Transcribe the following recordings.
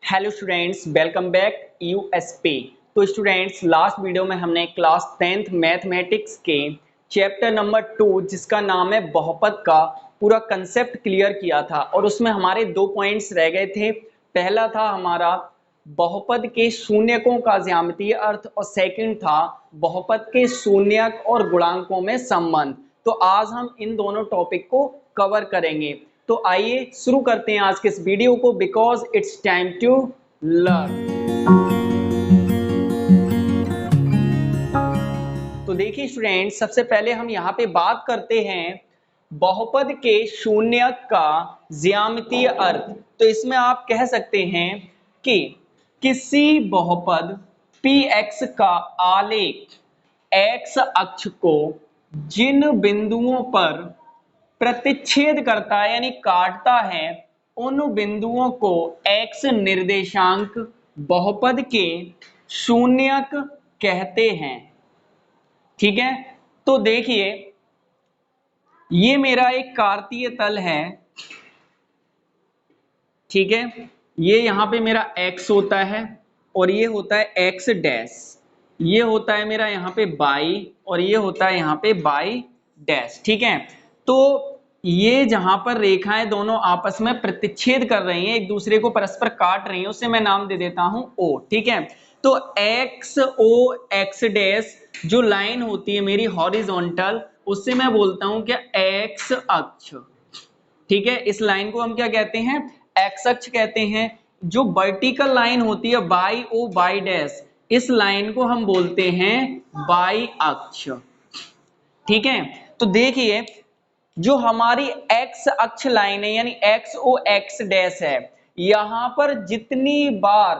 Hello students, welcome back USP. तो students, last video में हमने क्लास 10th मैथमेटिक्स के चैप्टर नंबर 2 जिसका नाम है बहुपद का पूरा कंसेप्ट क्लियर किया था और उसमें हमारे 2 पॉइंट्स रह गए थे। पहला था हमारा बहुपद के शून्यकों का ज्यामितीय अर्थ और सेकंड था बहुपद के शून्यक और गुणांकों में संबंध। तो आज हम इन दोनों टॉपिक को कवर करेंगे। तो आइए शुरू करते हैं आज के इस वीडियो को, because it's time to learn. तो देखिए स्टूडेंट, सबसे पहले हम यहाँ पे बात करते हैं बहुपद के शून्यक का ज्यामितीय अर्थ। तो इसमें आप कह सकते हैं कि किसी बहुपद px का आलेख x अक्ष को जिन बिंदुओं पर प्रतिच्छेद करता है यानी काटता है, उन बिंदुओं को x निर्देशांक बहुपद के शून्यक कहते हैं। ठीक है, तो देखिए ये मेरा एक कार्तीय तल है। ठीक है, ये यहां पे मेरा x होता है और ये होता है x डैश, ये होता है मेरा यहाँ पे y और ये होता है यहाँ पे y डैश। ठीक है, तो ये जहां पर रेखाएं दोनों आपस में प्रतिच्छेद कर रही हैं, एक दूसरे को परस्पर काट रही हैं, उसे मैं नाम दे देता हूं O। ठीक है, तो x O x डैश जो लाइन होती है मेरी हॉरिजॉन्टल, उससे मैं बोलता हूं क्या x अक्ष। ठीक है, इस लाइन को हम क्या कहते हैं, x अक्ष कहते हैं। जो वर्टिकल लाइन होती है y O y डैश, इस लाइन को हम बोलते हैं y अक्ष। ठीक है, तो देखिए जो हमारी x अक्ष लाइन है यानी x O x डैश है, यहां पर जितनी बार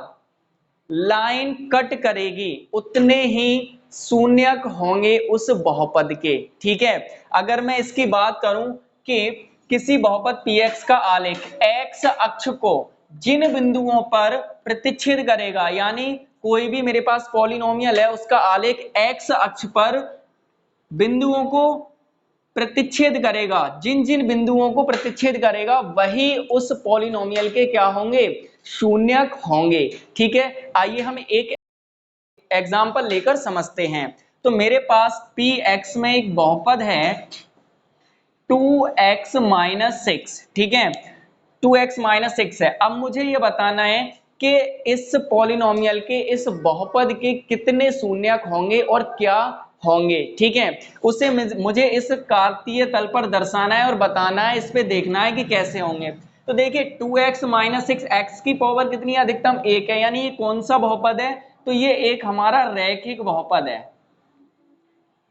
लाइन कट करेगी उतने ही शून्यक होंगे उस बहुपद के। ठीक है, अगर मैं इसकी बात करूं कि किसी बहुपद px का आलेख x अक्ष को जिन बिंदुओं पर प्रतिच्छेद करेगा, यानी कोई भी मेरे पास पॉलिनोमियल है उसका आलेख x अक्ष पर बिंदुओं को प्रतिच्छेद करेगा, जिन जिन बिंदुओं को प्रतिच्छेद करेगा वही उस पॉलिनोमियल के क्या होंगे, शून्यक होंगे। ठीक है, आइए हम एक एग्जांपल लेकर समझते हैं। तो मेरे पास px में एक बहुपद है 2x - 6। ठीक है, 2x - 6 है। अब मुझे ये बताना है कि इस पॉलिनोमियल के इस बहुपद के कितने शून्यक होंगे और क्या होंगे। ठीक है, उसे मुझे इस कार्तीय तल पर दर्शाना है और बताना है, इस पे देखना है कि कैसे होंगे। तो देखिए 2x - 6 x की पावर कितनी है, अधिकतम 1 है, यानी ये कौन सा बहुपद है, तो ये एक हमारा रैखिक बहुपद है,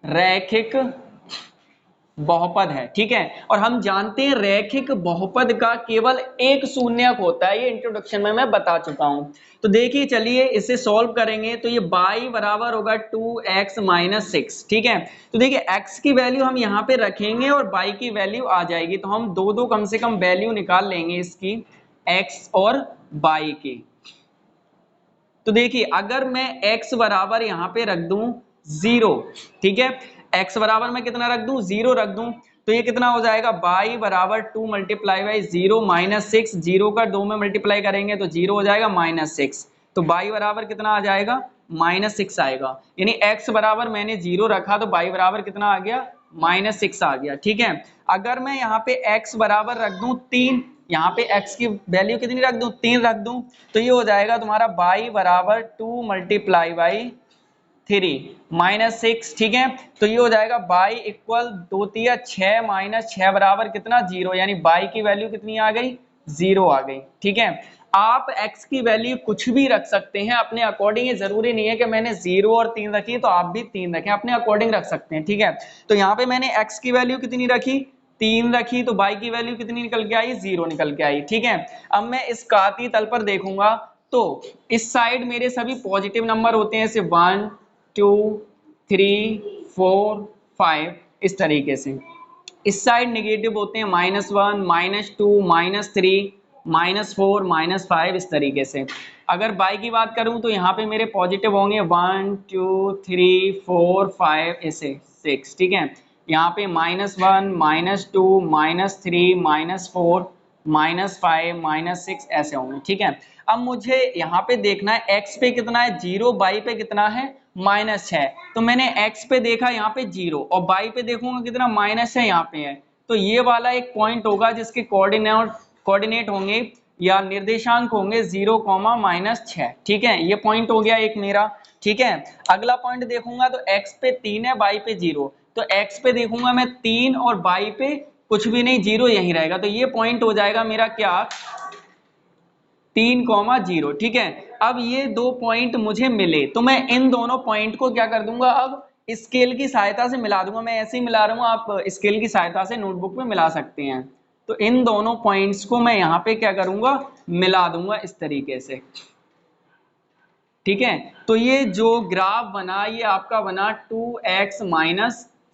रैखिक बहुपद है। ठीक है, और हम जानते हैं रैखिक बहुपद का केवल एक शून्यक होता है, ये इंट्रोडक्शन में मैं बता चुका हूं। तो देखिए चलिए इसे सॉल्व करेंगे। तो ये y बराबर होगा 2x - 6। ठीक है, तो देखिए x की वैल्यू हम यहाँ पे रखेंगे और y की वैल्यू आ जाएगी, तो हम दो दो कम से कम वैल्यू निकाल लेंगे इसकी, x और y की। तो देखिए अगर मैं x बराबर यहाँ पे रख दूं 0, ठीक है, x बराबर मैं कितना रख दूं, 0 रख दूं, तो ये कितना हो जाएगा, y बराबर 2 × 0 - 6, 0 का 2 में मल्टीप्लाई करेंगे तो 0 हो जाएगा -6, तो y बराबर कितना आ जाएगा, -6 आएगा। यानी x बराबर मैंने 0 रखा तो y बराबर कितना आ गया, -6 आ गया। ठीक है, अगर मैं यहाँ पे x बराबर रख दूं 3, यहाँ पे x की वैल्यू कितनी रख दूं, 3 रख दूं, तो ये हो जाएगा तुम्हारा y बराबर 2 × 3 -6। ठीक है, तो ये हो जाएगा y इक्वल 2 × 6 - 6 बराबर कितना, 0, यानी y की वैल्यू कितनी आ गई, 0 आ गई। ठीक है, आप x की वैल्यू कुछ भी रख सकते हैं अपने अकॉर्डिंग, ये जरूरी नहीं है कि मैंने 0 और 3 रखी तो आप भी 3 रखें, अपने अकॉर्डिंग रख सकते हैं। ठीक है, तो यहाँ पे मैंने x की वैल्यू कितनी रखी, 3 रखी, तो y की वैल्यू कितनी निकल के आई, 0 निकल के आई। ठीक है, अब मैं इस कार्तीय तल पर देखूंगा तो इस साइड मेरे सभी पॉजिटिव नंबर होते हैं, जैसे 1 2 3 4 5, इस तरीके से। इस साइड नेगेटिव होते हैं, -1 -2 -3 -4 -5, इस तरीके से। अगर y की बात करूं तो यहाँ पे मेरे पॉजिटिव होंगे 1 2 3 4 5 ऐसे 6। ठीक है, यहाँ पे -1 -2 -3 -4 -5 -6 ऐसे होंगे। ठीक है, अब मुझे यहाँ पे देखना है x पे कितना है 0, y पे कितना है -6। तो मैंने x पे देखा यहाँ पे 0 और y पे देखूंगा कितना माइनस है यहाँ पे है। तो ये वाला एक पॉइंट होगा जिसके कोऑर्डिनेट होंगे या निर्देशांक होंगे 0, -6। ठीक है, ये पॉइंट हो गया एक मेरा। ठीक है, अगला पॉइंट देखूंगा तो x पे 3 है, y पे 0। तो x पे देखूंगा मैं 3 और y पे कुछ भी नहीं, 0 यहीं रहेगा। तो ये पॉइंट हो जाएगा मेरा क्या 3,0। ठीक है, अब ये दो पॉइंट मुझे मिले तो मैं इन दोनों पॉइंट को क्या कर दूंगा, अब स्केल की सहायता से मिला दूंगा। मैं ऐसे ही मिला रहा हूं, आप स्केल की सहायता से नोटबुक में मिला सकते हैं। तो इन दोनों पॉइंट्स को मैं यहाँ पे क्या करूंगा, मिला दूंगा इस तरीके से। ठीक है, तो ये जो ग्राफ बना ये आपका बना 2x -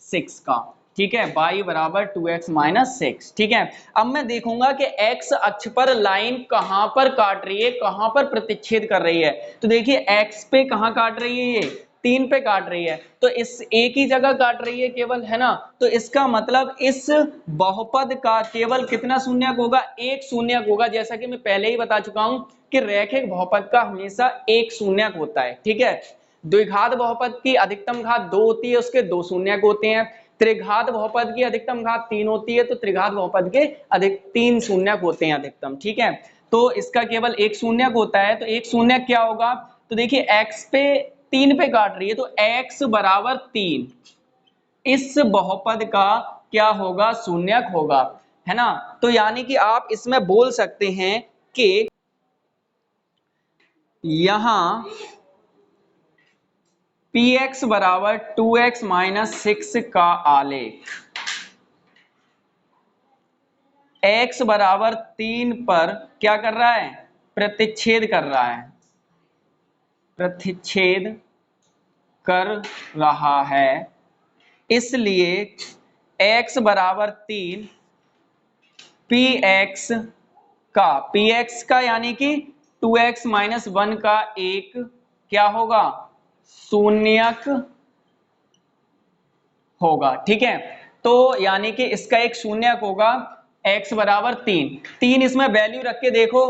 6 का। ठीक है, y बराबर 2x - 6। ठीक है, अब मैं देखूंगा कि x अक्ष पर लाइन कहां पर काट रही है, कहां पर प्रतिच्छेद कर रही है। तो देखिए x पे कहां काट रही है, ये 3 पे काट रही है। तो इस एक ही जगह काट रही है केवल, है ना। तो इसका मतलब इस बहुपद का केवल कितना शून्यक होगा, एक शून्यक होगा। जैसा कि मैं पहले ही बता चुका हूं कि रैखिक बहुपद का हमेशा एक शून्यक होता है। ठीक है, द्विघात बहुपद की अधिकतम घात 2 होती है, उसके 2 शून्यक होते हैं। त्रिघात बहुपद की अधिकतम घात 3 होती है, तो त्रिघात बहुपद के अधिक 3 शून्यक होते हैं अधिकतम। ठीक है, तो इसका केवल एक शून्यक होता है। तो एक शून्यक क्या होगा, तो देखिए x पे 3 पे काट रही है तो x बराबर 3 इस बहुपद का क्या होगा, शून्यक होगा, है ना। तो यानी कि आप इसमें बोल सकते हैं कि यहां px बराबर 2x - 6 का आलेख x बराबर 3 पर क्या कर रहा है, प्रतिच्छेद कर रहा है, प्रतिच्छेद कर रहा है। इसलिए x बराबर 3 px का यानी कि 2x - 1 का एक क्या होगा, शून्यक होगा। ठीक है, तो यानी कि इसका एक शून्यक होगा x बराबर 3। इसमें वैल्यू रख के देखो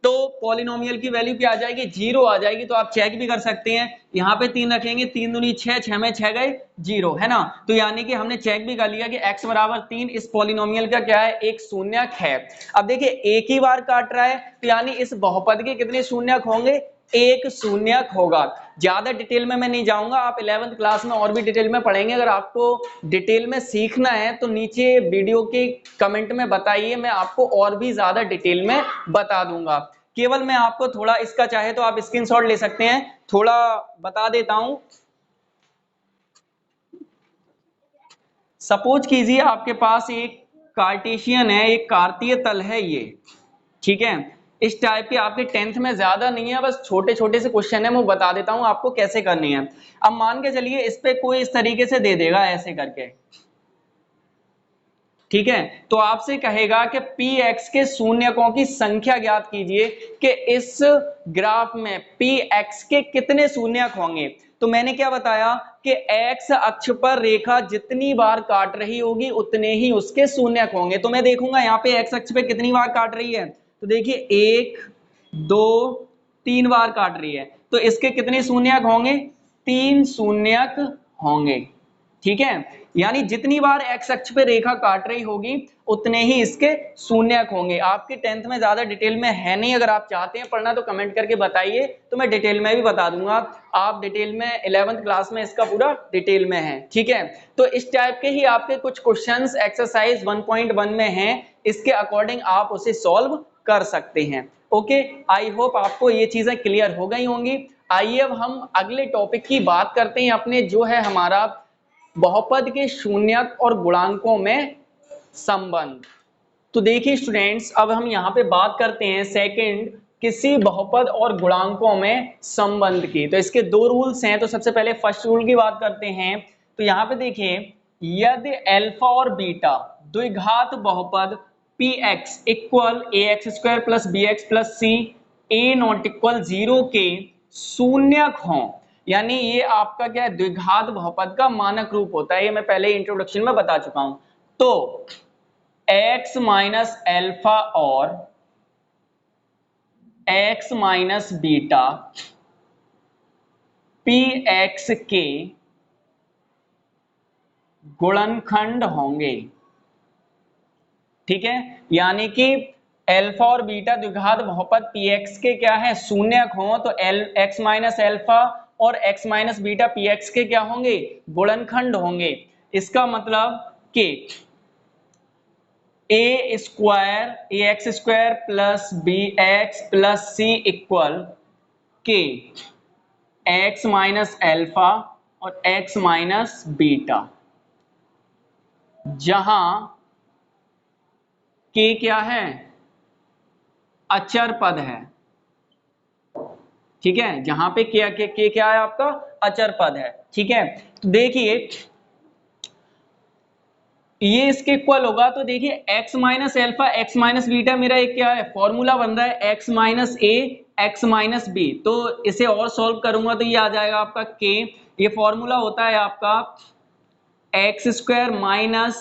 तो पॉलिनोमियल की वैल्यू क्या आ जाएगी, 0 आ जाएगी। तो आप चेक भी कर सकते हैं, यहाँ पे 3 रखेंगे, 3 दूनी 6, 6 में 6 गए 0, है ना। तो यानी कि हमने चेक भी कर लिया कि x बराबर 3 इस पॉलिनोमियल का क्या है, एक शून्यक है। अब देखिए एक ही बार काट रहा है तो यानी इस बहुपद के कितने शून्यक होंगे, एक शून्यक होगा। ज्यादा डिटेल में मैं नहीं जाऊंगा, आप 11th क्लास में और भी डिटेल में पढ़ेंगे। अगर आपको डिटेल में सीखना है तो नीचे वीडियो के कमेंट में बताइए, मैं आपको और भी ज्यादा डिटेल में बता दूंगा। केवल मैं आपको थोड़ा इसका चाहे तो आप स्क्रीनशॉट ले सकते हैं, थोड़ा बता देता हूं। सपोज कीजिए आपके पास एक कार्टेशियन है, एक कार्तीय तल है ये। ठीक है, इस टाइप के आपके 10th में ज्यादा नहीं है, बस छोटे छोटे से क्वेश्चन है, मैं बता देता हूं आपको कैसे करनी है। अब मान के चलिए इस पे कोई इस तरीके से दे देगा ऐसे करके। ठीक है, तो आपसे कहेगा कि px के शून्यकों की संख्या ज्ञात कीजिए कि इस ग्राफ में px के कितने शून्यक होंगे। तो मैंने क्या बताया कि x अक्ष पर रेखा जितनी बार काट रही होगी उतने ही उसके शून्यक होंगे। तो मैं देखूंगा यहाँ पे x अक्ष पे कितनी बार काट रही है, तो देखिए 1 2 3 बार काट रही है, तो इसके कितने शून्यक होंगे, 3 शून्यक होंगे। ठीक है, यानी जितनी बार x अक्ष पे रेखा काट रही होगी उतने ही इसके शून्यक होंगे। आपके 10th में ज्यादा डिटेल में है नहीं, अगर आप चाहते हैं पढ़ना तो कमेंट करके बताइए, तो मैं डिटेल में भी बता दूंगा। आप डिटेल में 11th क्लास में इसका पूरा डिटेल में है। ठीक है, तो इस टाइप के ही आपके कुछ क्वेश्चंस एक्सरसाइज 1.1 में हैं, इसके अकॉर्डिंग आप उसे सॉल्व कर सकते हैं। ओके, आई होप आपको ये चीजें क्लियर हो गई होंगी। आइए अब हम अगले टॉपिक की बात करते हैं अपने, जो है हमारा बहुपद के शून्यक और गुणांकों में संबंध। तो देखिए स्टूडेंट्स, अब हम यहाँ पे बात करते हैं सेकंड, किसी बहुपद और गुणांकों में संबंध की। तो इसके दो रूल्स हैं। तो सबसे पहले फर्स्ट रूल की बात करते हैं। तो यहाँ पे देखिए, यदि अल्फा और बीटा द्विघात बहुपद px equal ax² plus bx plus c a not equal 0 के शून्यक हों, यानी ये आपका क्या है, द्विघात बहुपद का मानक रूप होता है। ये मैं पहले इंट्रोडक्शन में बता चुका हूं। तो x माइनस अल्फा और X minus beta P X के गुणनखंड होंगे। ठीक है, यानी कि अल्फा और बीटा द्विघात बहुपद पी एक्स के क्या है, शून्यक हो, तो एल एक्स माइनस अल्फा और X minus beta P X के क्या होंगे, गुणनखंड होंगे। इसका मतलब कि A square A X square plus B X plus C equal K X minus alpha और एक्स माइनस बीटा, जहां के क्या है, अचर पद है। ठीक है, जहां पे के क्या है आपका, अचर पद है। ठीक है, तो देखिए ये इसके इक्वल होगा, तो देखिए x minus alpha x minus beta मेरा एक क्या है, फॉर्मूला बन रहा है x माइनस ए एक्स माइनस बी। तो इसे और सॉल्व करूंगा तो ये आ जाएगा आपका k, ये फॉर्मूला होता है आपका एक्स स्क्वायर माइनस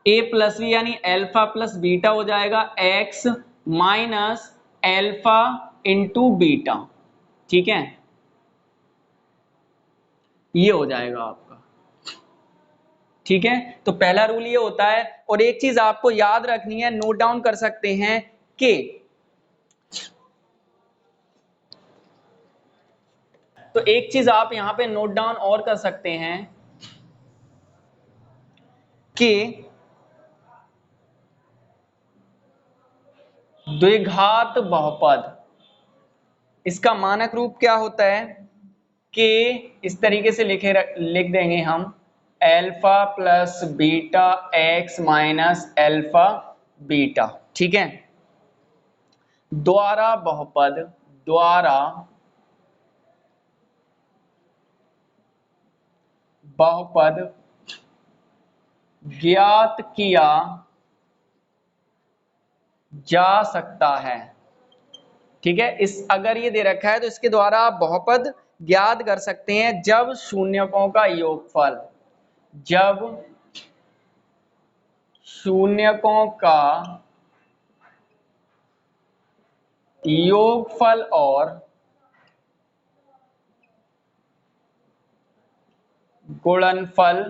ए प्लस बी, यानी एल्फा प्लस बीटा हो जाएगा x minus alpha into beta. ठीक है, ये हो जाएगा आपका। ठीक है, तो पहला रूल ये होता है। और एक चीज आपको याद रखनी है, नोट डाउन कर सकते हैं कि तो एक चीज आप यहां पे नोट डाउन और कर सकते हैं कि द्विघात बहुपद, इसका मानक रूप क्या होता है कि इस तरीके से लिख देंगे हम, alpha plus beta x minus alpha beta. ठीक है, द्वारा बहुपद द्वारा बहुपद ज्ञात किया जा सकता है। ठीक है, इस अगर ये दे रखा है तो इसके द्वारा आप बहुपद ज्ञात कर सकते हैं जब शून्यकों का योगफल, जब शून्यकों का योगफल और गुणनफल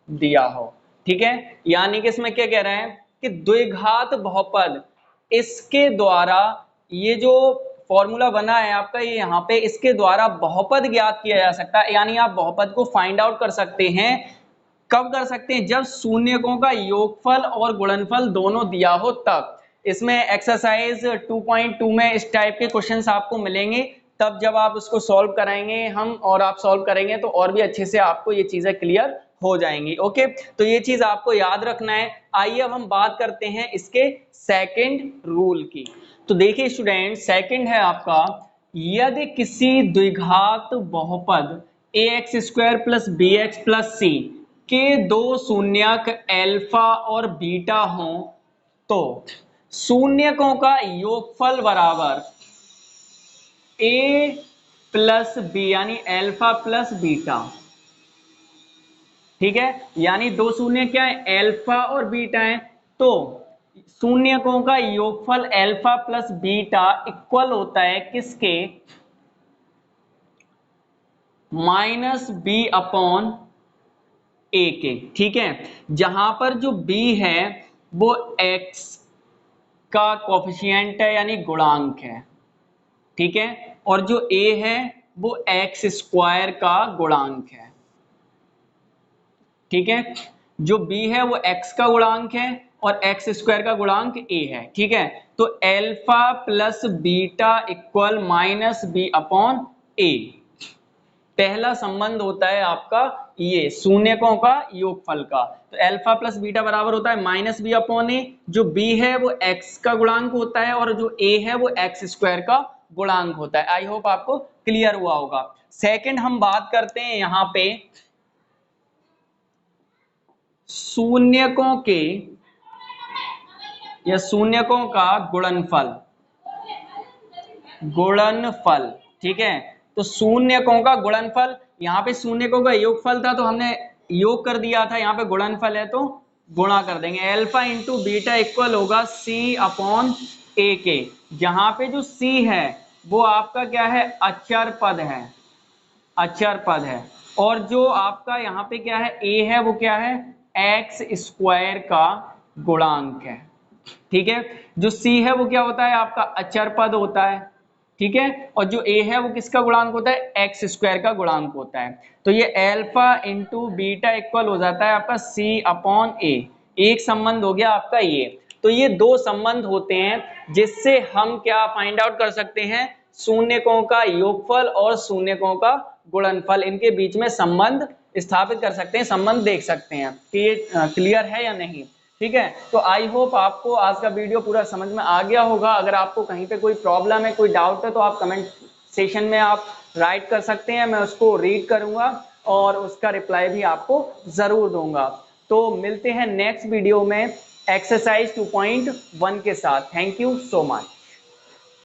दिया हो। ठीक है, यानी कि इसमें क्या कह रहे हैं कि द्विघात बहुपद, इसके द्वारा ये जो फॉर्मूला बना है आपका, ये यहाँ पे इसके द्वारा बहुपद ज्ञात किया जा सकता है। यानी आप बहुपद को फाइंड आउट कर सकते हैं, कब कर सकते हैं, जब शून्यकों का योगफल और गुणनफल दोनों दिया हो तब। इसमें एक्सरसाइज 2.2 में इस टाइप के क्वेश्चंस आपको मिलेंगे, तब जब आप उसको सॉल्व कराएंगे हम और आप सॉल्व करेंगे तो और भी अच्छे से आपको ये चीजें क्लियर हो जाएंगी। ओके, तो ये चीज आपको याद रखना है। आइए अब हम बात करते हैं इसके सेकंड रूल की। तो देखिए स्टूडेंट, सेकंड है आपका, यदि किसी द्विघात बहुपद A X square plus B X plus C के दो शून्यक अल्फा और बीटा हों तो शून्यकों का योगफल बराबर ए प्लस बी, यानी अल्फा प्लस बीटा। ठीक है, यानी दो शून्य क्या है, अल्फा और बीटा है, तो शून्यकों का योगफल अल्फा प्लस बीटा इक्वल होता है किसके, माइनस बी अपॉन ए के। ठीक है, जहां पर जो b है वो x का कोफिशिएंट है, यानी गुणांक है। ठीक है, और जो a है वो एक्स स्क्वायर का गुणांक है। ठीक है, जो b है वो x का गुणांक है और एक्स स्क्वायर का गुणांक a है। ठीक है, तो alpha plus beta equal minus B upon A, पहला संबंध होता है आपका ये शून्यकों का योगफल का। तो अल्फा प्लस बीटा बराबर होता है माइनस बी अपॉन ए, जो b है वो x का गुणांक होता है और जो a है वो एक्स स्क्वायर का गुणांक होता है। आई होप आपको क्लियर हुआ होगा। सेकंड हम बात करते हैं यहाँ पे शून्यकों के या शून्यकों का गुणनफल, गुणनफल। ठीक है, तो शून्यकों का गुणनफल, यहाँ पे शून्यकों का योगफल था तो हमने योग कर दिया था, यहाँ पे गुणनफल है तो गुणा कर देंगे। अल्फा इंटू बीटा इक्वल होगा सी अपॉन ए के, जहां पे जो सी है वो आपका क्या है, अचर पद है, अचर पद है। और जो आपका यहाँ पे क्या है, ए है, वो क्या है, एक्स स्क्वायर का गुणांक है। ठीक है, जो सी है वो क्या होता है, आपका अचर पद होता है। ठीक है, और जो ए है वो किसका गुणांक होता है, एक्स स्क्वायर का गुणांक होता है। तो ये एल्फा इंटू बीटा इक्वल हो जाता है आपका सी अपॉन ए। एक संबंध हो गया आपका ये। तो ये दो संबंध होते हैं जिससे हम क्या फाइंड आउट कर सकते हैं, शून्यकों का योगफल और शून्यकों का गुणनफल, इनके बीच में संबंध स्थापित कर सकते हैं, संबंध देख सकते हैं कि ये क्लियर है या नहीं। ठीक है, तो आई होप आपको आज का वीडियो पूरा समझ में आ गया होगा। अगर आपको कहीं पे कोई प्रॉब्लम है, कोई डाउट है, तो आप कमेंट सेशन में आप राइट कर सकते हैं, मैं उसको रीड करूंगा और उसका रिप्लाई भी आपको जरूर दूंगा। तो मिलते हैं नेक्स्ट वीडियो में एक्सरसाइज 2.1 के साथ। Thank you so much.